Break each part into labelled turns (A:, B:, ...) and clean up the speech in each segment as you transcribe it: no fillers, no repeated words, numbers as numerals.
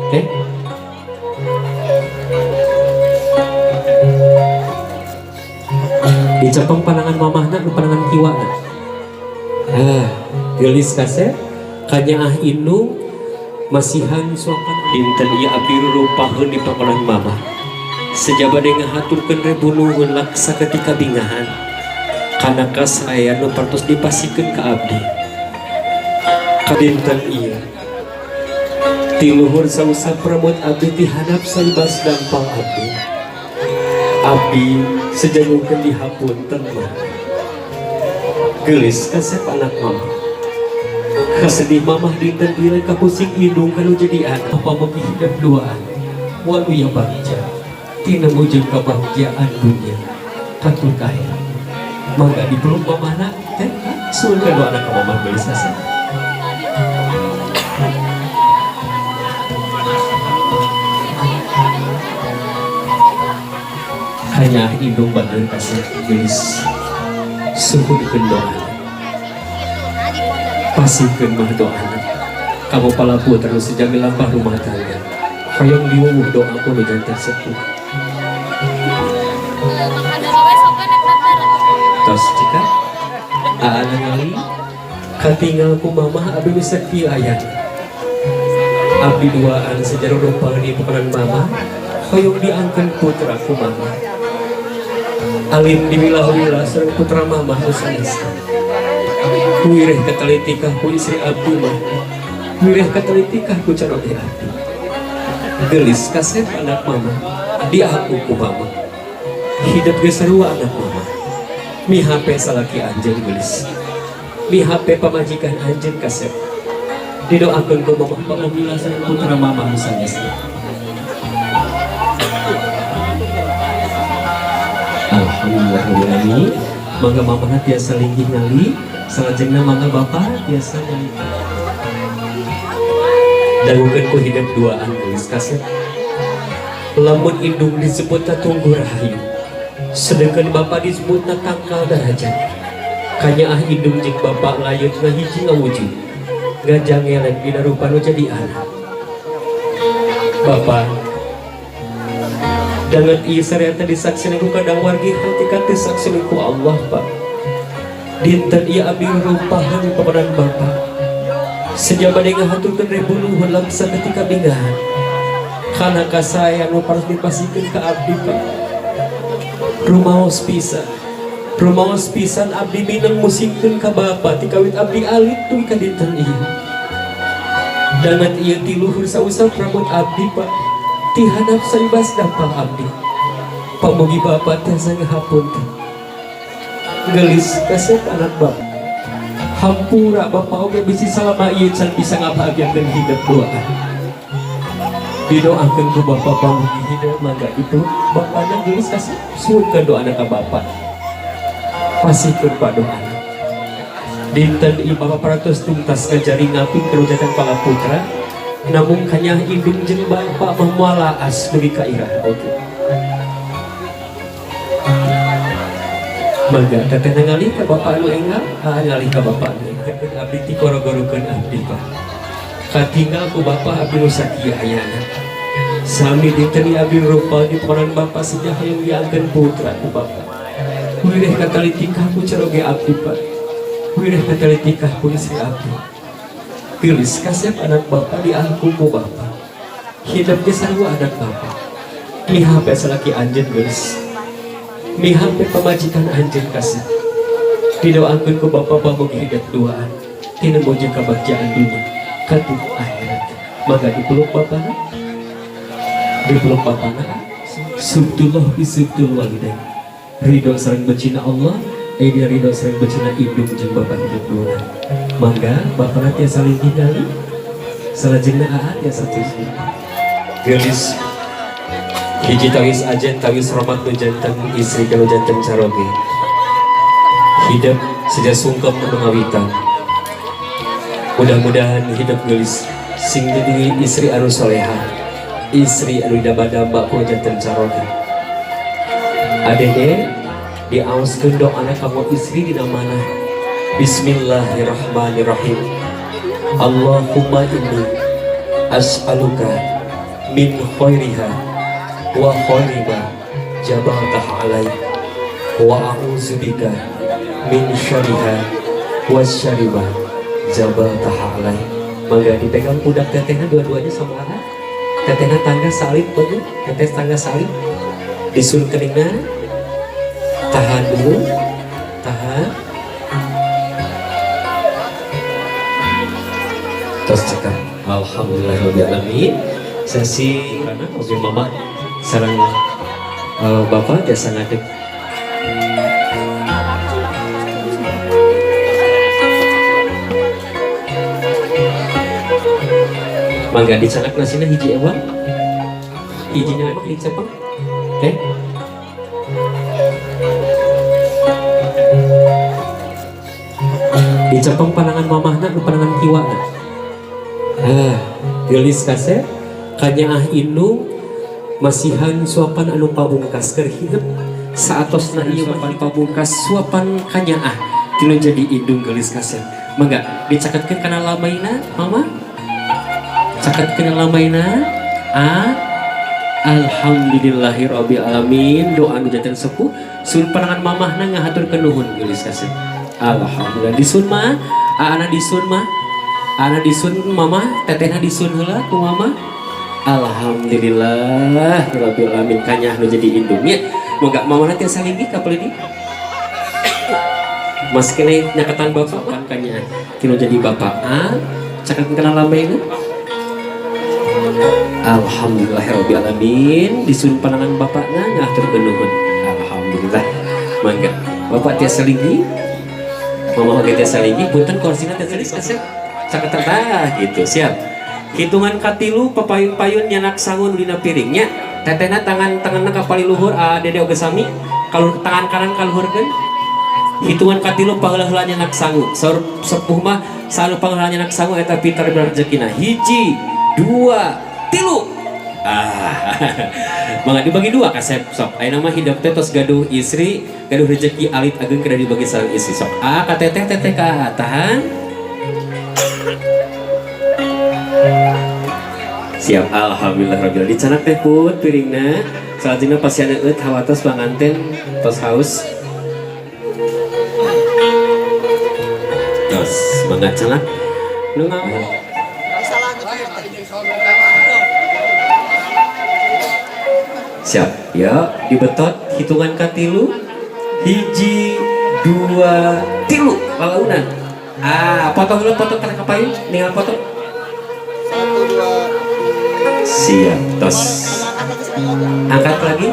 A: Teh dicapeng panangan mamahna nu panangan kiwana. Gelis kasep kanya indung masihan suapan dinten ieu abdi rupaheun di pamalan mama. Sejabade ngahaturkeun rebuluhun laksa ketika bingahan. Kana kasaya nu partos dipasikeun ka abdi. Kadinten ieu ti luhur sausa pramut abdi ti handap salibas dampal abdi. Abdi sejangukeun dihapunten mah. Gelis kasep anak mama. Kasedih mamah dinten ieu kapusing indung kanu jadi anak apa memi hidup duaan. Walu ya bagja tina mujud kebahagiaan dunia katul kaya. Mangga dipeluk mamahna teh suul kedua anak mamah gelis kasep. Hanya indung badan kasih gelis suhu dikendoan pasihkan mah doa kamu palapu terus sejak lampah rumah tangga hayang diwuh doa aku dengan tersepuh tos jika aana ngali katinggal ku mamah abdi bisa kiayan abdi duaan sejarah rumpang di peperan mama hayang diangkan putra ku mama alim diwilah-wilah sareng putra mamah nusanes. Wireh katalitikah ku istri abdi mah. Wireh katalitikah ku caroge abdi. Gelis kasep anak mama di aku ku mama. Hidup ge sarua anak mama. Mihape salaki anjeun gelis. Mihape pamajikan anjeun kasep. Didoakeun ku mama pamugilah sareng putra mama nusanes. Alhamdulillah, mangga mamana tiasa linggih ngali, salajengna mangga bapak tiasa ngali. Dangukeun ku hidup duaan geus kasep. Lamun indung disebutna tunggu rahayu, sedengkeun bapak disebutna tangkal darajat. Kanya indung jeung bapak layutna hiji ngawujud, gajah ngelek dina rupa nu jadi anak. Bapak dengan iya syariatnya disaksikan ku kadang wargi hakikat disaksikan ku Allah Pak. Dinten iya abdi rupahan pemeran Bapak. Sejabade ngahaturkeun rebuluhun laksa ketika bingahan. Kana kasaya nu paras dipasikeun ka abdi Pak. Rumaos pisan abdi mineng musikeun ka Bapak ti kawit abdi alit tuluy ka dinten ieu. Dengan iya ti luhur sausap rambut abdi Pak. Tihanap salibas dampal abdi pamugi bapak tiasa ngahapunten gelis kasep anak bapak hampura bapak oge bisi salama ieu can bisa ngabahagiakeun hidup doa didoakeun ku bapak pamugi hidup mangga itu bapana gelis kasep suulkeun doana ka bapak pasihkeun padoana dinten ieu bapak paratos tuntas ngajaring ngaping kerujatan palaputra namun kanya indung jeung bapak memalaas dugi ka irah oge. Mangga teteh ngali ka bapak anu enggal, ngali ka bapak anu enggal abdi ti goro-gorokeun abdi Pak. Katinggal ku bapak abdi nu sakieu ayana. Sami dinten abdi rupa di peran bapak sejak hayang diangkeun putra ku bapak. Wireh katalitikah ku caroge abdi Pak. Wireh katalitikah ku istri abdi. Gelis kasep anak bapak di aku ku bapak. Hidup ge sarua anak bapak. Mihape salaki anjeun gelis. Mihape pamajikan anjeun kasep. Didoakeun ku bapak pamugi hidup duaan. Tina mujud kebahagiaan dunia katuh akhirat. Mangga dipeluk bapana. Dipeluk bapana. Subtullah bisubtul walidain. Ridho sareng becina Allah. Dia ridho sareng becina indung jeung bapak hidup duaan. Mangga bapana tiasa linggih ngali salajengna aa tiasa tuju gelis hiji tangis ajen tangis rahmat nu janten istri kanu janten caroge hidup seja sungkem nu ngawitan mudah-mudahan hidup gelis sing jadi istri anu soleha istri anu damba-damba ku janten caroge adege diaoskeun doana kamu istri dina manah. Bismillahirrahmanirrahim. Allahumma inni as'aluka min khairiha wa khairi ma jabaltah alai wa a'udzubika min syarriha wa syarri ma jabaltah alai. Mangga dipegang budak tetehna dua-duanya sama anak. Tetehna tangga salib bener, teteh tangga salib disul keningna. Tahan dulu, tahan. Terus cekap alhamdulillahirobbilalamin. Sesi karena oke mama sarang bapak biasa ngadeg. Mangga dicanak nasina hiji ewang, hijinya emang dicepeng, dicepeng panangan mamahna ke panangan kiwana. Gelis kaset kanyaah indung masihan suapan anu pabungkas keur hidup saatosna ieu suapan pabungkas suapan kanyaah tinu jadi indung gelis kaset. Mangga dicaketkeun kana lamaina mama, caketkeun lamaina. Alhamdulillahirabbil alamin. Doa nu janten sepuh sun panangan mamahna ngahaturkeun nuhun gelis kaset. Alhamdulillah disun mah ana disun mama tetehna disun heula ku mama. Alhamdulillah rabbil alamin kanyah nu jadi indungnya. Moga mama nanti salinggi ka peulidi mas kene nyaketan bapak kan kanyah kino jadi bapak cakeun kana lambeuna. Alhamdulillah rabbil alamin disun panangan bapakna ngaturkeun nuhun. Alhamdulillah. Mangga bapak tiasa salinggi mama oge tiasa salinggi punten korsina tiasa salinggi caketan gitu siap. Hitungan katilu papayun-payun nyanak sangun dina piringnya. Tetehna tanganna ka paliluhur dede oge sami. Kalau tangan kanan kaluhurkeun. Hitungan katilu paheula-heula nyanak sangu. Saur sepuh mah salu paheula nyanak sangu eta pintar rezekina. 1 2 3. Mangga dibagi 2 kasep sok. Ayeuna mah hidup teh tos gaduh istri, gaduh rezeki alit ageung kada dibagi sareng istri sok. Ka teteh ka tahan. Siap. Alhamdulillah rabbil alamin. Dicanak teh pun piringna salajengna pasien eut hawatos panganten tos haus. Tos mangga canak nu siap ya dibetot hitungan katilu 1 2 3 lalaunan. Potong dulu potong kana kapayun ningal potong.
B: 1 2
A: siap tos angkat lagi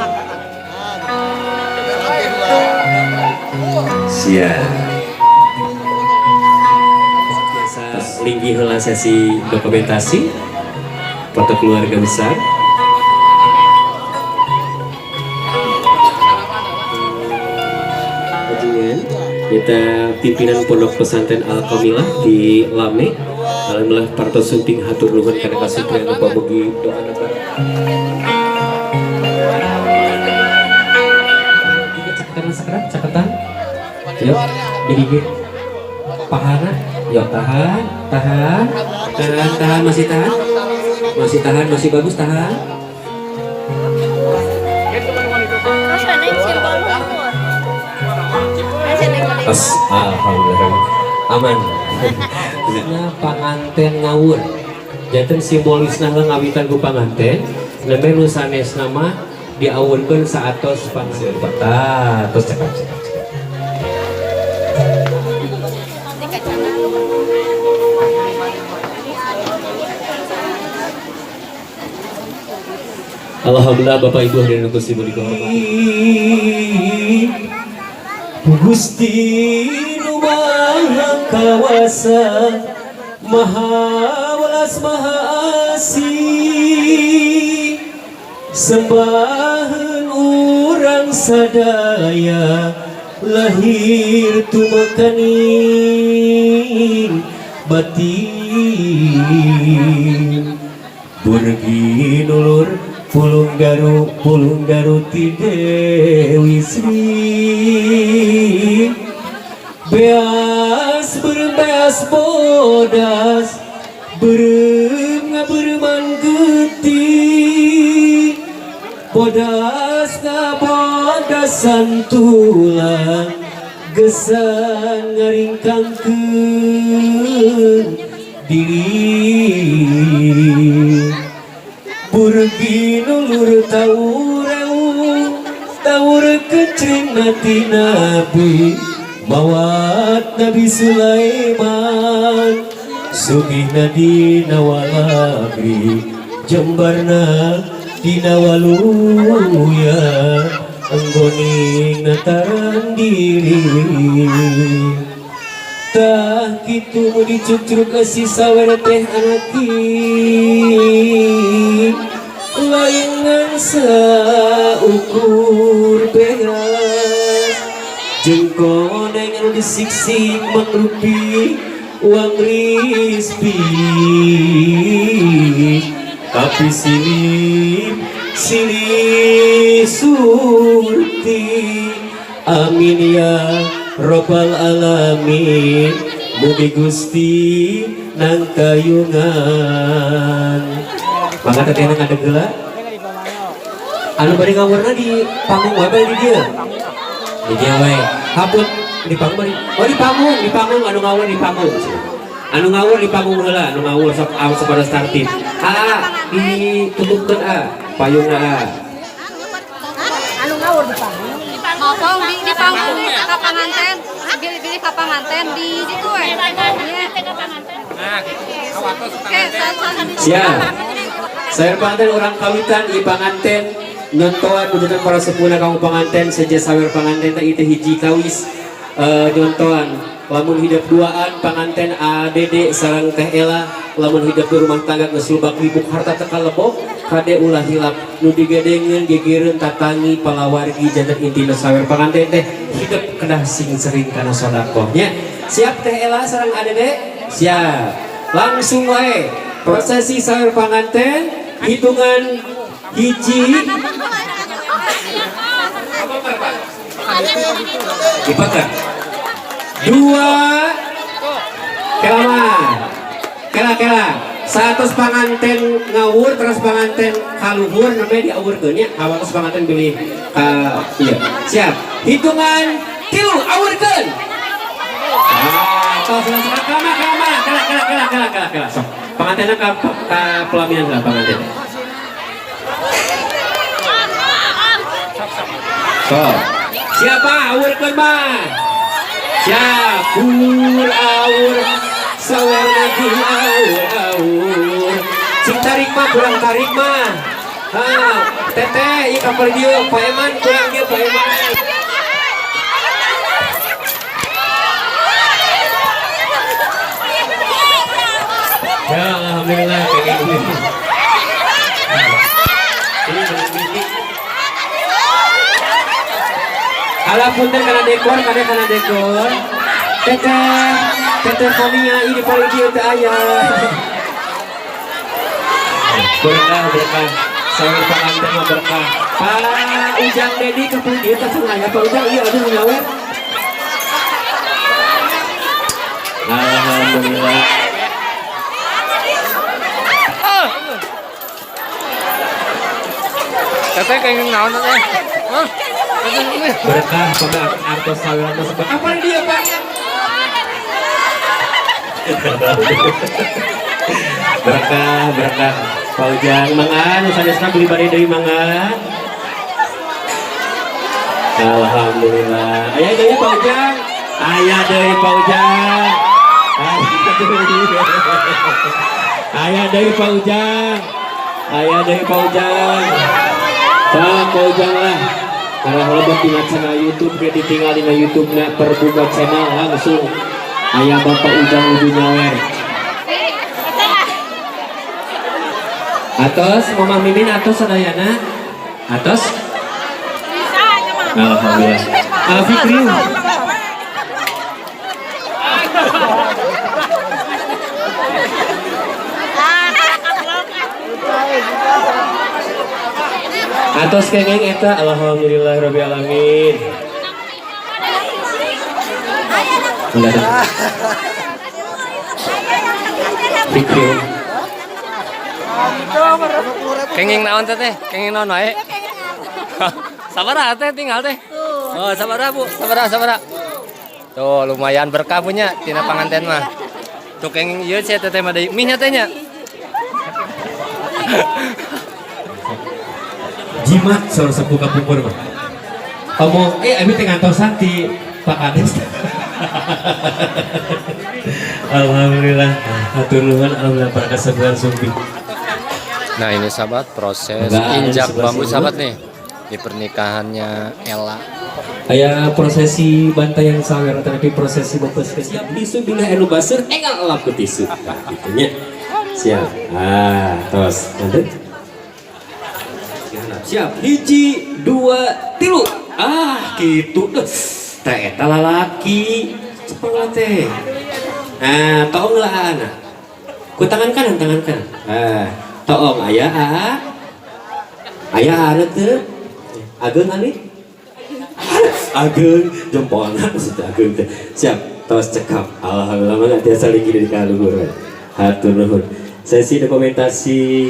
A: siap. Biasa linggi heula sesi dokumentasi foto keluarga besar. Kita pimpinan Pondok Pesantren Al-Kamilah di Lame. Alhamdulillah partos sumping hatur nuhun kana kasutrian Bapak mugi doana caketan yuk digigit pahana yuk tahan masih bagus tahan. Alhamdulillah aman. Nah, panganten ngawur janten simbolisna ngawitan ku panganten nembe nu sanesna mah diawurkeun saatos panganten peta tos cekap. Alhamdulillah Bapak Ibu hadirin Gusti Budi Gusti nu maha kawasa maha welas maha asih sembaheun urang sadaya lahir tumekaning batin burgi nulur pulung garu ti Dewi Sri beas bodas berem ngaberman getih Podas kabodasan tulang gesan ngaringkangkeun diri burgi nulur taur kecring nati nabi mawat Nabi Sulaiman sugih dina walabri jembarna dina waluya anggoning nataran diri tah kitu mu dicucruk ke si sawer teh anaki layangan saukur beras jengkoneng anu disiksik mangrupi uang rispi tapi silih surti amin ya Robbal alamin mugi Gusti nang kayungan mangga teteh nang adegela anu bari ngawurna di panggung wae di dieu di dieu wae hapun di panggung oh di panggung anu ngawur di panggung heula anu ngawur sok pada startin ditutupkeun payungna
C: anu ngawur di panggung ngomong di panggung ka panganten pilih ka panganten di situ we
A: siap sawer panganten orang kawitan i panganten nyontoan dudukan para sepuhna kaum panganten saja sawer panganten teh itu hiji kawis nyontoan lamun hidup duaan panganten ADD sareng Teh Ela lamun hidup di rumah tangga geus lubak ribuk harta teka lebok kade ulah hilap nu digedengeun gegereun tatangi palawargi janten intina sawer panganten teh hidup kedah sing sering kana sedekahnya siap Teh Ela sareng ADD siap langsung wae prosesi sawer panganten hitungan hiji dipakar dua kela satu panganten ngawur terus panganten kaluhur namanya diawurkeun nya awalos panganten pilih iya siap hitungan 3 awurkeun tos kela sok pangantenna ka pelaminan lah panganten sok siapa awurkeun mah siap awur sawer lagi awur sing tarik mah kurang tarik mah teteh ieu kapal dieu Pak Eman kurang dieu Pak Eman ya alhamdulillah kayak gini Alapunten kana dekor teteh kaminya ini paling dia teh aya berkah sawer panganten mah berkah Pak Ujang Dedi kepunya dia teh aya Pak Ujang ieu aduh nyawer alhamdulillah
B: Teteh kenging naon teh? Hah?
A: berkah pada artos saweran tersebut apa dia Pak berkah Pak Ujang mangga nu sanesna beli bade deui mangga alhamdulillah aya deui Pak Ujang aya deui Pak Ujang aya deui Pak Ujang Pak Ujang lah kalau lebat di channel YouTube dia ditinggal di YouTube-nya perbuka channel langsung ayah Bapak Ujang Uju Nyawer atos Mama Mimin atos sadayana atos alhamdulillah Fikri atos kengeng eta alhamdulillah rabbil alamin
B: Kenging naon teh? Kenging naon wae? Sabara teh tinggal teh. Oh, sabara Bu, sabara. Tuh lumayan berkah punya tina panganten mah. Tukeng ieu sia teh mah deui mihnya teh nya.
A: Jimat salah sepuh kapungkur mah. Ngomong, abi teh ngantosan ti Pak Kades. Alhamdulillah, hatur nuhun alhamdulillah para kasepuhan sumpi.
B: Nah, ini sahabat proses injak bambu sahabat nih di pernikahannya Ella.
A: Aya prosesi bantayan sawer tapi prosesi bopes siap tisu bila anu baseur engal elap ke tisu. Nah, gitu nya. Siap. Tos. Nanti. Siap. 1 2 3. Gitu deh. Teh eta lalaki. Cepeng teh. Tong lah anak. Ku tangan kanan. Tong aya ada teu. Ageung ali. Ageung jempolna maksudnya ageung teh. Siap. Tos cekap. Alhamdulillah mah tiasa lagi di kaluhur. Hatur nuhun. Sesi dokumentasi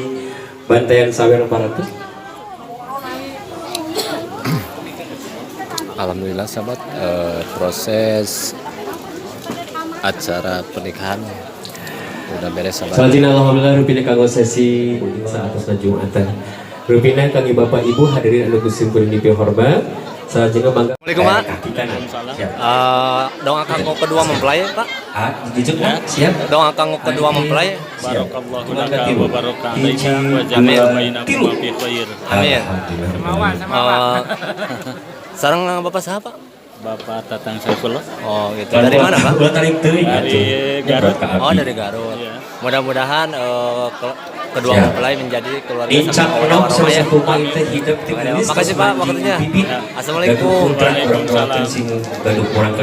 A: bantayan sawer 400.
B: Alhamdulillah sahabat proses acara pernikahan udah beres sahabat.
A: Selanjutnya alhamdulillah rupina kanggo sesi saat Jumatan. Rupina kangge Bapak Ibu hadirin anu kusimpulan di hormat. Selanjutnya mangga.
B: Assalamualaikum Pak. Doa kanggo kedua mempelai Pak.
A: Dijuk ya. Siap.
B: Doa kanggo kedua mempelai.
D: Barakallahu laka wa baraka alaika wa jama'a bainakum fi khair.
B: Amin. Sareng Bapak siapa?
D: Bapak Tatang Saifullah.
B: Oh, gitu. Dari mana, Pak?
D: Dari Garut.
B: Oh, dari Garut.
D: Iya.
B: Mudah-mudahan kedua mempelai menjadi keluarga
A: Incak
B: sama
A: salah
B: ya.
A: satu pemain teh hidup di
B: Makasih Pak waktunya. Assalamualaikum.
D: Waalaikumsalam.
A: Gaduh kurang